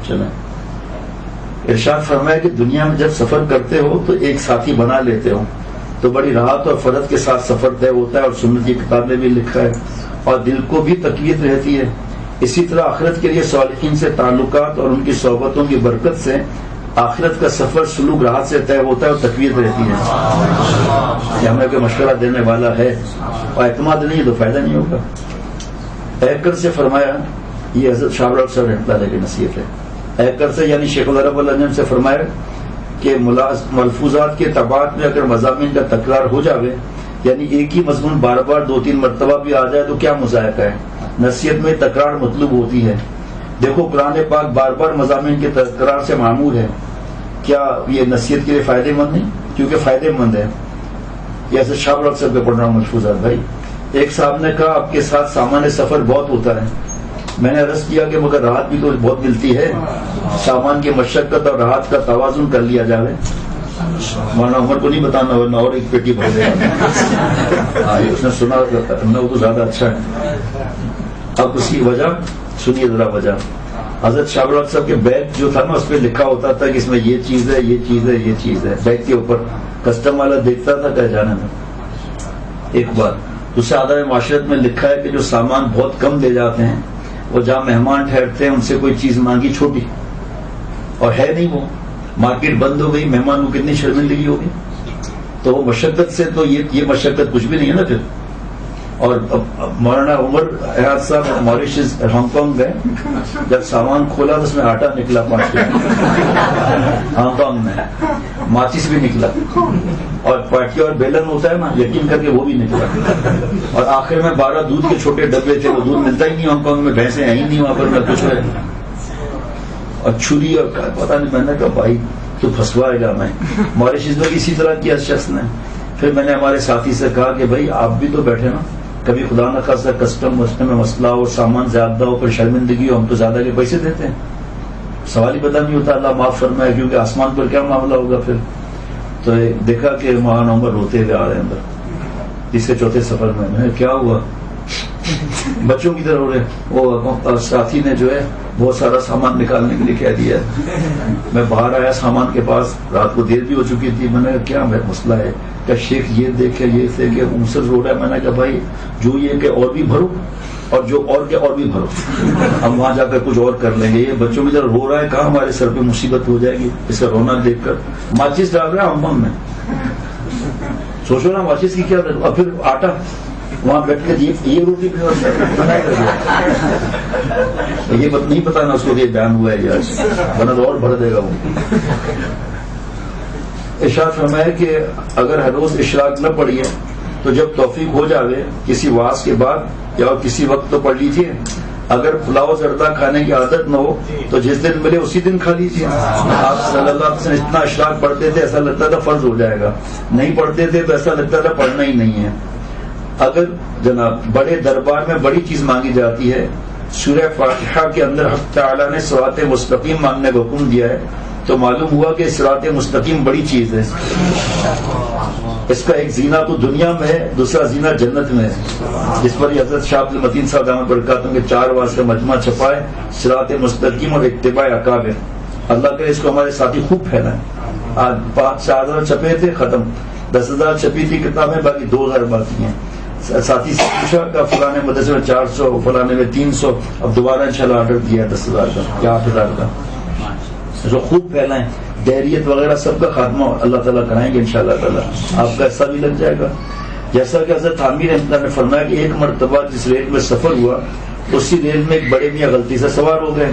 چلیں. ارشاد فرمایا کہ دنیا میں جب سفر کرتے ہو تو ایک ساتھی بنا لیتے ہو تو بڑی راحت اور فرد کے ساتھ سفر طے ہوتا ہے، اور سنت کی کتاب میں بھی لکھا ہے، اور دل کو بھی تقویت رہتی ہے. اسی طرح آخرت کے لیے صالحین سے تعلقات اور ان کی صحبتوں کی برکت سے آخرت کا سفر سلوک راحت سے طے ہوتا ہے اور تقویت رہتی ہے. کہ ہمیں کوئی مشورہ دینے والا ہے اور اعتماد نہیں تو فائدہ نہیں ہوگا. ایکر سے فرمایا، یہ حضرت شاہ رخ صاحب رحمۃ اللہ علیہ کی نصیحت ہے. ایکر سے یعنی شیخ العرب العجم سے فرمایا کہ ملفوظات کے تبعات میں اگر مضامین کا تکرار ہو جاوے، یعنی ایک ہی مضمون بار بار 2-3 مرتبہ بھی آ جائے تو کیا مذائقہ ہے. نصیحت میں تکرار مطلوب ہوتی ہے. دیکھو قرآن پاک بار بار مضامین کے تکرار سے معمول ہے، کیا یہ نصیحت کے لیے فائدے مند نہیں؟ کیونکہ فائدے مند ہے. یہ ایسے شاہ رخ صاحب کے پڑھ رہا ہوں ملفوظات. بھائی ایک صاحب نے کہا آپ کے ساتھ سامان سفر بہت ہوتا ہے. میں نے عرض کیا کہ مگر راحت بھی تو بہت ملتی ہے، سامان کی مشقت اور راحت کا توازن کر لیا جائے. مولانا عمر کو نہیں بتانا ورنہ اور ایک پیٹی بھر دے گا. اس نے سنا وہ تو زیادہ اچھا ہے. اب اس کی وجہ سنیے ذرا وجہ. حضرت شاہ رخ صاحب کے بیگ جو تھا نا اس پہ لکھا ہوتا تھا کہ اس میں یہ چیز ہے، یہ چیز ہے، یہ چیز ہے. بیگ کے اوپر کسٹم والا دیکھتا تھا کہ جانے میں ایک بار. دوسرے آداب معاشرت میں لکھا ہے کہ جو سامان بہت کم دے جاتے ہیں، وہ جہاں مہمان ٹھہرتے ہیں ان سے کوئی چیز مانگی چھوٹی اور ہے نہیں، وہ مارکیٹ بند ہو گئی، مہمان کو کتنی شرمندگی ہوگی. تو وہ مشقت سے تو یہ مشقت کچھ بھی نہیں ہے نا پھر. اور مولانا عمر احاط صاحب ماریشس ہانگ کانگ گئے، جب سامان کھولا تو اس میں آٹا نکلا 5 کلو ہانگ کانگ میں، ماچس بھی نکلا، اور پاٹی اور بیلن ہوتا ہے نا، یقین کر کے وہ بھی نکلا. اور آخر میں 12 دودھ کے چھوٹے ڈبے تھے، وہ دودھ ملتا ہی نہیں ہانگ کانگ میں، بھینسیں ہیں ہی نہیں وہاں پر، نہ کچھ ہے. اور چھری اور پتہ نہیں، میں نے کہا بھائی تو پھنسوائے گا میں. ماریشس میں اسی طرح کیا شخص نے. پھر میں نے ہمارے ساتھی سے کہا کہ بھائی آپ بھی تو بیٹھے نا، کبھی خدا نہ خاصا کسٹم وسٹم میں مسئلہ ہو، سامان زیادہ ہو، پھر شرمندگی ہو، ہم تو زیادہ کے پیسے دیتے ہیں. سوال ہی پتہ نہیں ہوتا، اللہ معاف فرمائے، کیونکہ آسمان پر کیا معاملہ ہوگا پھر. تو دیکھا کہ مولانا عمر روتے ہوئے آ رہے ہیں اندر 3-4 سفر میں. کیا ہوا؟ بچوں کی طرح ہو رہے. وہ ساتھی نے جو ہے بہت سارا سامان نکالنے کے لیے کہہ دیا. میں باہر آیا سامان کے پاس، رات کو دیر بھی ہو چکی تھی. میں نے کہا کیا مسئلہ ہے؟ کہ شیخ یہ دیکھے، یہ دیکھے، مسر رو رہا ہے. میں نے کہا بھائی جو یہ کہ اور بھی بھرو، اور جو اور کے اور بھی بھرو، ہم وہاں جا کر کچھ اور کر لیں گے. یہ بچوں کی طرح رو رہا ہے، کہاں ہمارے سر پہ مصیبت ہو جائے گی اس کا رونا دیکھ کر. ماچس ڈال رہا ہے ہم میں، سوچو نا ماچس کی کیا. اور پھر آٹا وہاں بیٹھ کر یہ روٹی بنایا کر یہ نہیں پتا نا اس کو یہ بیان ہوا ہے آج، بنا تو اور بھر دے گا وہ. ارشاد فرمایا کہ اگر ہر روز اشراق نہ پڑھیے تو جب توفیق ہو جاوے کسی واس کے بعد یا کسی وقت تو پڑھ لیجیے. اگر پلاؤ زردہ کھانے کی عادت نہ ہو تو جس دن ملے اسی دن کھا لیجیے. آپ صلی اللہ علیہ وسلم اتنا اشراق پڑھتے تھے ایسا لگتا تھا فرض ہو جائے گا، نہیں پڑھتے تھے تو ایسا لگتا تھا پڑھنا ہی نہیں ہے. اگر جناب بڑے دربار میں بڑی چیز مانگی جاتی ہے، سورہ فاتحہ کے اندر حق تعالیٰ نے صراط مستقیم مانگنے کا حکم دیا ہے، تو معلوم ہوا کہ صراط مستقیم بڑی چیز ہے. اس کا ایک زینہ تو دنیا میں ہے، دوسرا زینہ جنت میں ہے، جس پر حضرت شاہ عبد المتین صاحب دامت برکاتہ کے 4 واز کا مجموعہ چھپائے، صراط مستقیم اور اتباع اکابر. اللہ کرے اس کو ہمارے ساتھی خوب پھیلائیں. آج 4,000 چھپے تھے، ختم. 10,000 چھپی تھی کتابیں، باقی 2,000 باقی ہیں. ساتھی سے پوچھا کہ فلانے مدرسے میں 400، فلانے میں 300. اب دوبارہ انشاءاللہ آرڈر دیا 10,000 کا یا 8,000 کا. جو خوب پھیلائیں، دہریت وغیرہ سب کا خاتمہ اللہ تعالیٰ کرائیں گے انشاءاللہ تعالیٰ. آپ کا حصہ بھی لگ جائے گا. جیسا کہ حضرت عامر رحمۃ اللہ نے فرمایا کہ ایک مرتبہ جس ریل میں سفر ہوا اسی ریل میں ایک بڑے میاں غلطی سے سوار ہو گئے.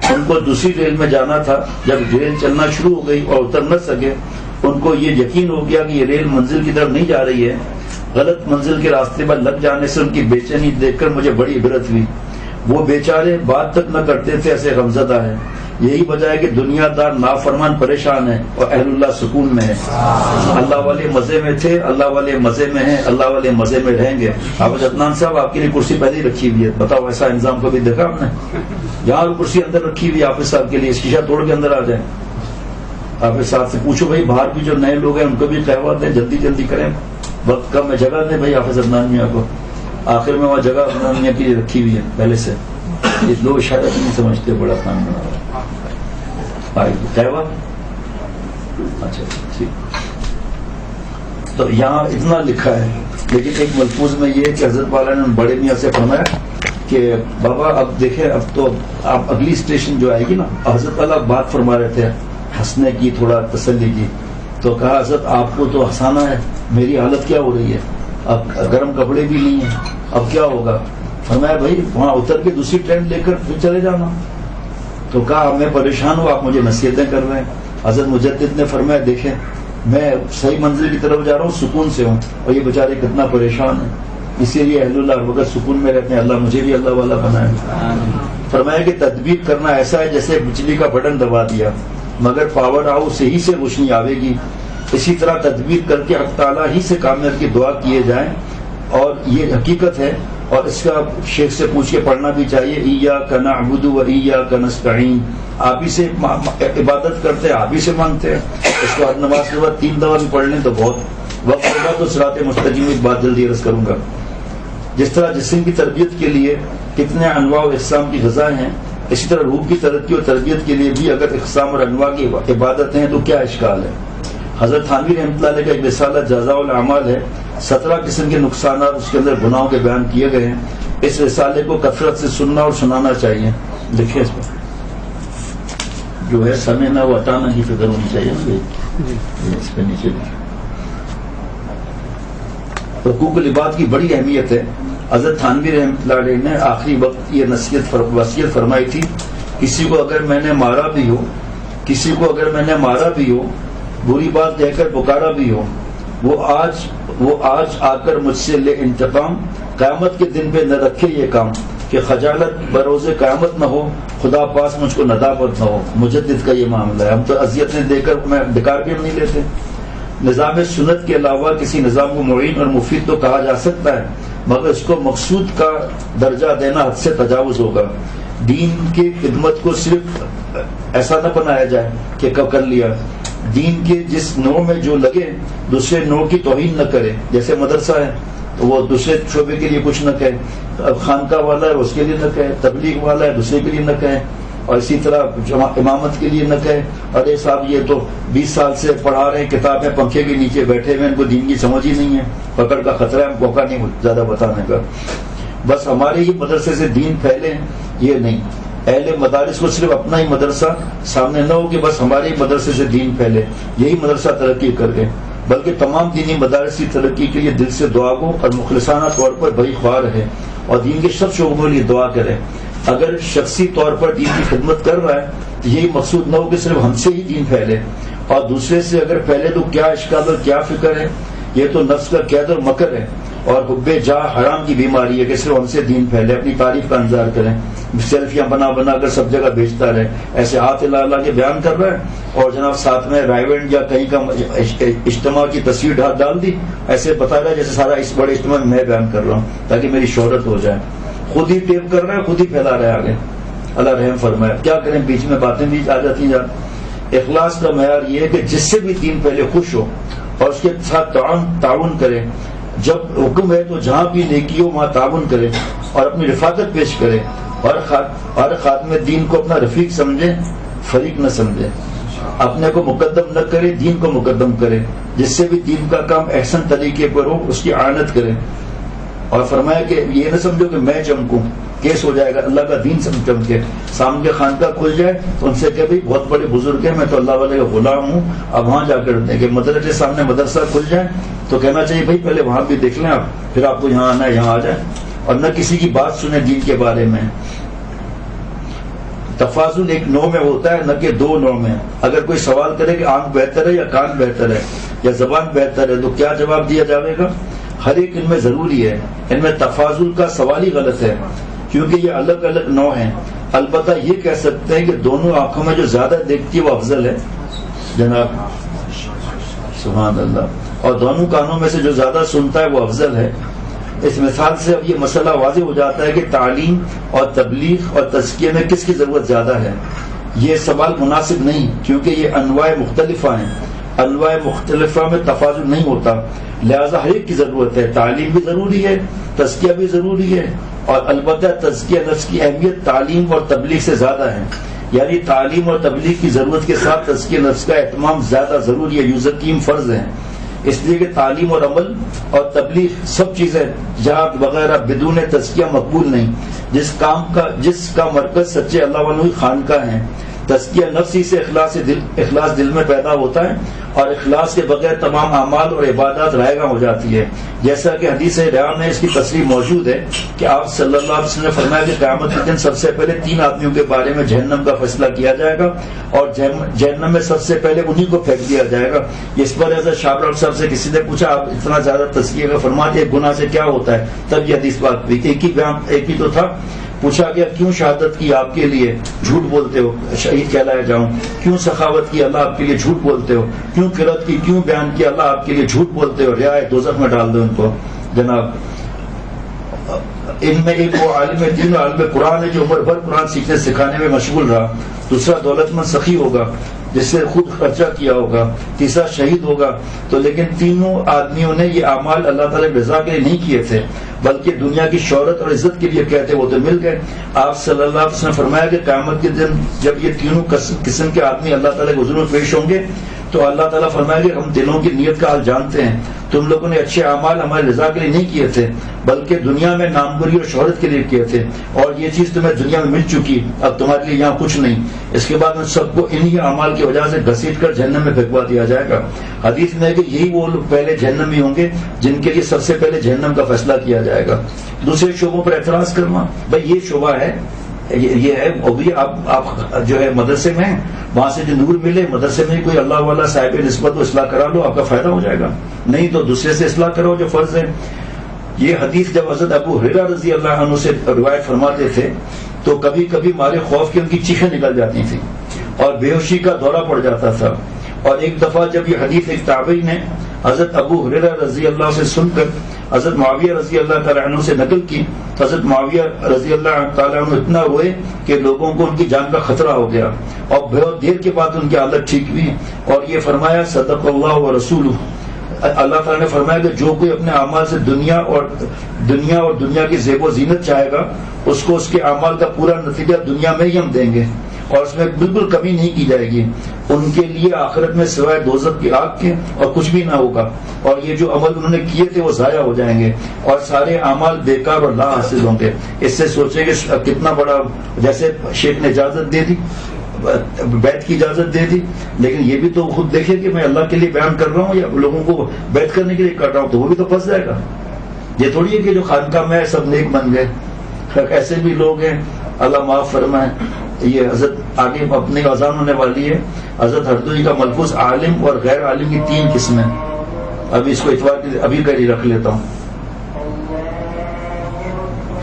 ان کو دوسری ریل میں جانا تھا. جب ریل چلنا شروع ہو گئی اور اتر نہ سکے، ان کو یہ یقین ہو گیا کہ یہ ریل منزل کی طرف نہیں جا رہی ہے. غلط منزل کے راستے پر لگ جانے سے ان کی بے چینی دیکھ کر مجھے بڑی عبرت ہوئی. وہ بیچارے بات تک نہ کرتے تھے، ایسے غمزدہ ہیں. یہی وجہ ہے کہ دنیا دار نافرمان پریشان ہے اور اہل اللہ سکون میں ہے. اللہ والے مزے میں تھے، اللہ والے مزے میں ہیں، اللہ والے مزے میں رہیں گے. حافظ عدنان صاحب آپ کے لیے کرسی پہلے ہی رکھی ہوئی ہے. بتاؤ ایسا انضام کبھی دیکھا ہم نے؟ یہاں کرسی اندر رکھی ہوئی حافظ صاحب کے لیے، شیشہ توڑ کے اندر آ جائیں. حافظ صاحب سے پوچھو بھائی باہر بھی جو نئے لوگ ہیں ان کو بھی قہوہ دیں، جلدی جلدی کریں، وقت کم ہے، جگہ دیں بھائی حافظ عدنان میاں کو. آخر میں وہاں جگہ عدنان میاں کے لیے رکھی ہوئی ہے پہلے سے. یہ لوگ شاید نہیں سمجھتے، بڑا کام بنا رہا ہے. قیوا. اچھا ٹھیک. تو یہاں اتنا لکھا ہے، لیکن ایک ملفوظ میں یہ کہ حضرت والا نے بڑے میاں سے فرمایا کہ بابا اب دیکھیں، اب تو آپ اگلی اسٹیشن جو آئے گی نا، حضرت والا بات فرما رہے تھے ہنسنے کی، تھوڑا تسلی کی. تو کہا حضرت آپ کو تو ہنسانا ہے، میری حالت کیا ہو رہی ہے، اب گرم کپڑے بھی نہیں ہیں، اب کیا ہوگا؟ فرمایا بھائی وہاں اتر کے دوسری ٹرین لے کر پھر چلے جانا. تو کہا میں پریشان ہوں، آپ مجھے نصیحتیں کر رہے ہیں. حضرت مجدد نے فرمایا دیکھیں میں صحیح منزل کی طرف جا رہا ہوں، سکون سے ہوں، اور یہ بیچارے کتنا پریشان ہیں. اسی لیے اہل اللہ ہر وقت سکون میں رہتے ہیں. اللہ مجھے بھی اللہ والا بنائے. فرمایا کہ تدبیر کرنا ایسا ہے جیسے بجلی کا بٹن دبا دیا، مگر پاور ہاؤس ہی سے روشنی آئے گی. اسی طرح تدبیر کر کے حق تعالیٰ ہی سے کامیاب کی دعا کیے جائیں، اور یہ حقیقت ہے. اور اس کا شیخ سے پوچھ کے پڑھنا بھی چاہیے. ایاک نعبد و ایاک نستعین، آپ ہی سے عبادت کرتے ہیں، آپ ہی سے مانگتے ہیں. اس کو ہر نماز کے بعد 3 دفعہ بھی پڑھ لیں تو بہت وقت ہوگا. تو صراط مستقیم ایک بات جلدی عرض کروں گا. جس طرح جسم کی تربیت کے لیے کتنے انواع و اقسام کی غذائیں ہیں، اسی طرح روح کی ترقی اور تربیت کے لیے بھی اگر اقسام اور انواع کی عبادتیں ہیں تو کیا اشکال ہے. حضرت تھانوی رحمۃ اللہ علیہ کا ایک رسالہ جزاء الاعمال ہے، 17 قسم کے نقصانات اس کے اندر گناہوں کے بیان کیے گئے ہیں. اس رسالے کو کثرت سے سننا اور سنانا چاہیے. دیکھیے اس پر جو ہے سمعنا و اطعنا کی فکر ہونی چاہیے. اس پہ نیچے حقوق العباد کی بڑی اہمیت ہے. حضرت تھانوی رحمۃ اللہ علیہ نے آخری وقت یہ وصیت فرمائی تھی، کسی کو اگر میں نے مارا بھی ہو، کسی کو اگر میں نے مارا بھی ہو، بری بات کہہ کر پکارا بھی ہو، وہ آج آ کر مجھ سے لے انتقام. قیامت کے دن پہ نہ رکھے یہ کام کہ خجالت بروز قیامت نہ ہو، خدا پاس مجھ کو ندامت نہ ہو. مجدد کا یہ معاملہ ہے. ہم تو اذیتیں دے کر میں بیکار بھی نہیں لیتے. نظام سنت کے علاوہ کسی نظام کو معین اور مفید تو کہا جا سکتا ہے، مگر اس کو مقصود کا درجہ دینا حد سے تجاوز ہوگا. دین کی خدمت کو صرف ایسا نہ بنایا جائے کہ کب کر لیا. دین کے جس نوع میں جو لگے دوسرے نوع کی توہین نہ کرے. جیسے مدرسہ ہے تو وہ دوسرے شعبے کے لیے کچھ نہ کہے، اب خانقاہ والا ہے اس کے لیے نہ کہے، تبلیغ والا ہے دوسرے کے لیے نہ کہے، اور اسی طرح امامت کے لیے نہ کہے ارے صاحب یہ تو 20 سال سے پڑھا رہے ہیں کتابیں، پنکھے کے نیچے بیٹھے ہوئے، ان کو دین کی سمجھ ہی نہیں ہے. پکڑ کا خطرہ ہے، موقع نہیں زیادہ بتانے کا. بس ہمارے ہی مدرسے سے دین پھیلے یہ نہیں. اہل مدارس کو صرف اپنا ہی مدرسہ سامنے نہ ہو کہ بس ہمارے ہی مدرسے سے دین پھیلے، یہی مدرسہ ترقی کر گئے، بلکہ تمام دینی مدارس کی ترقی کے لیے دل سے دعا کو اور مخلصانہ طور پر بڑی خواہ رہے اور دین کے سب شعبوں کے لیے دعا کرے. اگر شخصی طور پر دین کی خدمت کر رہا ہے تو یہی مقصود نہ ہو کہ صرف ہم سے ہی دین پھیلے، اور دوسرے سے اگر پھیلے تو کیا اشکال اور کیا فکر ہے. یہ تو نفس کا قید اور مکر ہے اور حب جاہ حرام کی بیماری ہے کہ صرف ہم سے دین پھیلے، اپنی تعریف کا انتظار کریں، سیلفیاں بنا بنا کر سب جگہ بیچتا رہے. ایسے ہاتھ لا لا کے بیان کر رہا ہے اور جناب ساتھ میں رائیونڈ یا کہیں کا اجتماع کی تصویر ڈال دی، ایسے بتا رہا ہے جیسے سارا اس بڑے اجتماع میں بیان کر رہا ہوں تاکہ میری شہرت ہو جائے. خود ہی ٹیپ کر رہا ہے، خود ہی پھیلا رہا ہے آگے. اللہ رحم فرمائے. کیا کریں، بیچ میں باتیں بھی آ جاتی ہیں. اخلاص کا معیار یہ ہے کہ جس سے بھی دین پہلے خوش ہو اور اس کے ساتھ تعاون کرے. جب حکم ہے تو جہاں بھی نیکی ہو وہاں تعاون کرے اور اپنی رفاقت پیش کرے، اور خاتم دین کو اپنا رفیق سمجھے، فریق نہ سمجھے. اپنے کو مقدم نہ کرے، دین کو مقدم کرے. جس سے بھی دین کا کام احسن طریقے پر ہو اس کی اعانت کرے. اور فرمایا کہ یہ نہ سمجھو کہ میں چمکوں، کیس ہو جائے گا. اللہ کا دین چمکے. سامنے خانقاہ کھل جائے تو ان سے کہ بھائی بہت بڑے بزرگ ہیں، میں تو اللہ والے کا غلام ہوں. اب وہاں جا کر کہ مدرسے سامنے مدرسہ کھل جائے تو کہنا چاہیے بھائی پہلے وہاں بھی دیکھ لیں آپ، پھر آپ کو یہاں آنا ہے یہاں آ جائیں. اور نہ کسی کی بات سنیں دین کے بارے میں. تفاضل ایک نوع میں ہوتا ہے نہ کہ 2 نوع میں. اگر کوئی سوال کرے کہ آنکھ بہتر ہے یا کان بہتر ہے یا زبان بہتر ہے تو کیا جواب دیا جائے گا؟ ہر ایک ان میں ضروری ہے. ان میں تفاضل کا سوال ہی غلط ہے کیونکہ یہ الگ الگ نوع ہیں. البتہ یہ کہہ سکتے ہیں کہ دونوں آنکھوں میں جو زیادہ دیکھتی ہے وہ افضل ہے جناب، سبحان اللہ. اور دونوں کانوں میں سے جو زیادہ سنتا ہے وہ افضل ہے. اس مثال سے اب یہ مسئلہ واضح ہو جاتا ہے کہ تعلیم اور تبلیغ اور تزکیے میں کس کی ضرورت زیادہ ہے. یہ سوال مناسب نہیں کیونکہ یہ انواع مختلفہ ہیں. انواع مختلفہ میں تفاضل نہیں ہوتا، لہذا ہر ایک کی ضرورت ہے. تعلیم بھی ضروری ہے، تزکیہ بھی ضروری ہے، اور البتہ تزکیہ نفس کی اہمیت تعلیم اور تبلیغ سے زیادہ ہے. یعنی تعلیم اور تبلیغ کی ضرورت کے ساتھ تزکیہ نفس کا اہتمام زیادہ ضروری ہے، یوزقیم فرض ہے، اس لیے کہ تعلیم اور عمل اور تبلیغ سب چیزیں جہاد وغیرہ بدون تزکیہ مقبول نہیں۔ جس کا مرکز سچے اللہ والوں کی خانقاہ ہیں، تزکیہ نفس ہی سے اخلاص دل میں پیدا ہوتا ہے، اور اخلاص کے بغیر تمام اعمال اور عبادات رائگاں ہو جاتی ہے۔ جیسا کہ حدیث ریان میں اس کی تصریح موجود ہے کہ آپ صلی اللہ علیہ وسلم نے فرمایا کہ قیامت کے دن سب سے پہلے 3 آدمیوں کے بارے میں جہنم کا فیصلہ کیا جائے گا، اور جہنم میں سب سے پہلے انہی کو پھینک دیا جائے گا۔ اس پر حضرت شاہ ڈاکٹر صاحب سے کسی نے پوچھا آپ اتنا زیادہ تزکیہ کا فرماتے ایک گناہ سے کیا ہوتا ہے؟ تب یہ حدیث بات ہوئی کہ ایک ہی تو تھا۔ پوچھا گیا کیوں شہادت کی آپ کے لیے جھوٹ بولتے ہو، شہید کہلایا جاؤں؟ کیوں سخاوت کی اللہ آپ کے لیے جھوٹ بولتے ہو؟ کیوں قرات کی، کیوں بیان کی اللہ آپ کے لیے جھوٹ بولتے ہو؟ رعایا دوزخ میں ڈال دو ان کو۔ جناب ان میں ایک وہ عالم دین اور عالم قرآن ہے جو عمر بھر قرآن سیکھنے سکھانے میں مشغول رہا، دوسرا دولت مند سخی ہوگا جس سے خود خرچہ کیا ہوگا، تیسرا شہید ہوگا۔ تو لیکن تینوں آدمیوں نے یہ اعمال اللہ تعالی کی رضا کے لیے نہیں کیے تھے، بلکہ دنیا کی شہرت اور عزت کے لیے کہتے، وہ تو مل گئے۔ آپ صلی اللہ علیہ وسلم نے فرمایا کہ قیامت کے دن جب یہ تینوں قسم کے آدمی اللہ تعالیٰ کے حضور میں پیش ہوں گے تو اللہ تعالیٰ فرمائے کہ ہم دلوں کی نیت کا حال جانتے ہیں، تم لوگوں نے اچھے اعمال ہماری رضا کے لیے نہیں کیے تھے بلکہ دنیا میں ناموری اور شہرت کے لیے کیے تھے، اور یہ چیز تمہیں دنیا میں مل چکی، اب تمہارے لیے یہاں کچھ نہیں۔ اس کے بعد میں سب کو انہی اعمال کی وجہ سے گھسیٹ کر جہنم میں پھینکوا دیا جائے گا۔ حدیث میں ہے کہ یہی وہ لوگ پہلے جہنم میں ہوں گے جن کے لیے سب سے پہلے جہنم کا فیصلہ کیا جائے گا۔ دوسرے شعبوں پر اعتراض کرنا، بھائی یہ شعبہ ہے، یہ ہے، ابھی آپ جو ہے مدرسے میں وہاں سے جو نور ملے، مدرسے میں کوئی اللہ والا صاحب نسبت کو اصلاح کرا لو، آپ کا فائدہ ہو جائے گا، نہیں تو دوسرے سے اصلاح کرو جو فرض ہے۔ یہ حدیث جب حضرت ابو ہریرہ رضی اللہ عنہ سے روایت فرماتے تھے تو کبھی کبھی مارے خوف کی ان کی چیخیں نکل جاتی تھیں اور بے ہوشی کا دورہ پڑ جاتا تھا۔ اور ایک دفعہ جب یہ حدیث ایک تابعی نے حضرت ابو ہریرہ رضی اللہ سے سن کر حضرت معاویہ رضی اللہ تعالیٰ عنہ سے نقل کی، حضرت معاویہ رضی اللہ تعالیٰ عنہ اتنا روئے کہ لوگوں کو ان کی جان کا خطرہ ہو گیا، اور بہت دیر کے بعد ان کی حالت ٹھیک ہوئی، اور یہ فرمایا صدق اللہ و رسولہ، اللہ تعالیٰ نے فرمایا کہ جو کوئی اپنے اعمال سے دنیا اور دنیا کی زیب و زینت چاہے گا اس کو اس کے اعمال کا پورا نتیجہ دنیا میں ہی ہم دیں گے، اور اس میں بالکل کمی نہیں کی جائے گی، ان کے لیے آخرت میں سوائے دوزخ کی آگ کے اور کچھ بھی نہ ہوگا، اور یہ جو عمل انہوں نے کیے تھے وہ ضائع ہو جائیں گے اور سارے اعمال بیکار اور لا حاصل ہوں گے۔ اس سے سوچیں کہ کتنا بڑا، جیسے شیخ نے اجازت دے دی، بیعت کی اجازت دے دی، لیکن یہ بھی تو خود دیکھے کہ میں اللہ کے لیے بیان کر رہا ہوں یا لوگوں کو بیعت کرنے کے لیے کر رہا ہوں، تو وہ بھی تو پھنس جائے گا۔ یہ تھوڑی ہے کہ جو خانقاہ میں سب نیک بن گئے، ایسے بھی لوگ ہیں، اللہ معاف فرمائے۔ یہ حضرت آگے اپنی اذان ہونے والی ہے، حضرت ہردوئی کا ملفوظ عالم اور غیر عالم کی 3 قسمیں، ابھی اس کو اتوار کے ابھی کر ہی رکھ لیتا ہوں،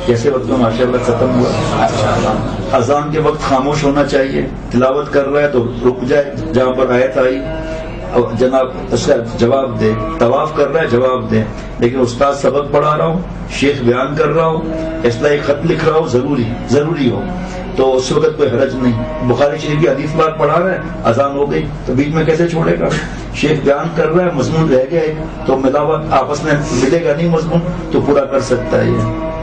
کیسے وقت میں ماشاء اللہ ختم ہوا۔ اذان کے وقت خاموش ہونا چاہیے، تلاوت کر رہا ہے تو رک جائے، جہاں پر آیت آئی جناب اس کا جواب دے، طواف کر رہا ہے جواب دے، لیکن استاد سبق پڑھا رہا ہو، شیخ بیان کر رہا ہو، اصلاحی خط لکھ رہا ہو، ضروری ہو تو اس وقت کوئی حرج نہیں۔ بخاری شریف کی حدیث بات پڑھا رہا ہے، اذان ہو گئی تو بیچ میں کیسے چھوڑے گا؟ شیخ بیان کر رہا ہے، مضمون رہ گیا ہے تو ملاوٹ آپس میں ملے گا نہیں، مضمون تو پورا کر سکتا ہے یہ۔